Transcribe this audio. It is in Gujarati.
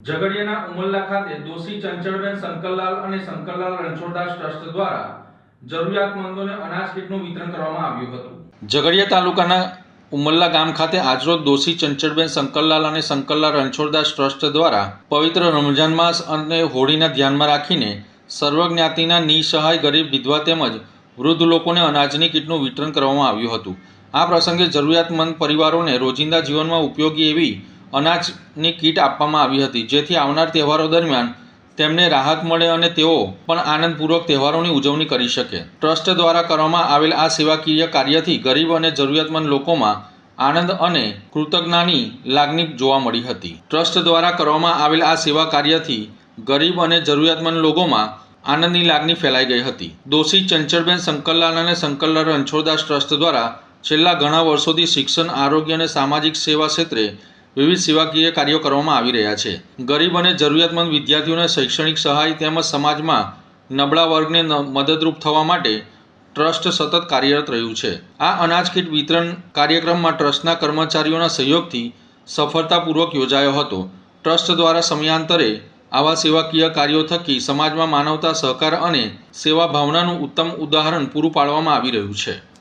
ઝઘડિયાના ઉમરલા ખાતે દોશી ચંચળબેન શંકરલાલ અને શંકરલાલ રણછોડદાસ ટ્રસ્ટ દ્વારા જરૂરિયાતમંદોને અનાજ કીટનું વિતરણ કરવામાં આવ્યું હતું। ઝઘડિયા તાલુકાના ઉમરલા ગામ ખાતે આજરોજ દોશી ચંચળબેન શંકરલાલ અને શંકરલાલ રણછોડદાસ ટ્રસ્ટ દ્વારા પવિત્ર રમજાન માસ અને હોળીના ધ્યાનમાં રાખીને સર્વજ્ઞાતિના નિસહાય ગરીબ વિધવા તેમજ વૃદ્ધ લોકોને અનાજની કીટનું વિતરણ કરવામાં આવ્યું હતું। આ પ્રસંગે જરૂરિયાતમંદ પરિવારોને રોજિંદા જીવનમાં ઉપયોગી એવી અનાજની કીટ આપવામાં આવી હતી, જેથી આવનાર તહેવારો દરમિયાન તેમને રાહત મળે અને તેઓ પણ આનંદપૂર્વક તહેવારોની ઉજવણી કરી શકે। ટ્રસ્ટ દ્વારા કરવામાં આવેલ આ સેવાકીય કાર્યથી ગરીબ અને જરૂરિયાતમંદ લોકોમાં આનંદ અને કૃતજ્ઞતાની લાગણી જોવા મળી હતી। ટ્રસ્ટ દ્વારા કરવામાં આવેલ આ સેવા કાર્યથી ગરીબ અને જરૂરિયાતમંદ લોકોમાં આનંદની લાગણી ફેલાઈ ગઈ હતી। દોશી ચંચળબેન શંકરલાલ અને શંકરલાલ રણછોડદાસ ટ્રસ્ટ દ્વારા છેલ્લા ઘણા વર્ષોથી શિક્ષણ, આરોગ્ય અને સામાજિક સેવા ક્ષેત્રે વિવિધ સેવાકીય કાર્યો કરવામાં આવી રહ્યા છે। ગરીબ અને જરૂરિયાતમંદ વિદ્યાર્થીઓને શૈક્ષણિક સહાય તેમજ સમાજમાં નબળા વર્ગને મદદરૂપ થવા માટે ટ્રસ્ટ સતત કાર્યરત રહ્યું છે। આ અનાજ કીટ વિતરણ કાર્યક્રમમાં ટ્રસ્ટના કર્મચારીઓના સહયોગથી સફળતાપૂર્વક યોજાયો હતો। ટ્રસ્ટ દ્વારા સમયાંતરે આવા સેવાકીય કાર્યો થકી સમાજમાં માનવતા, સહકાર અને સેવા ભાવનાનું ઉત્તમ ઉદાહરણ પૂરું પાડવામાં આવી રહ્યું છે।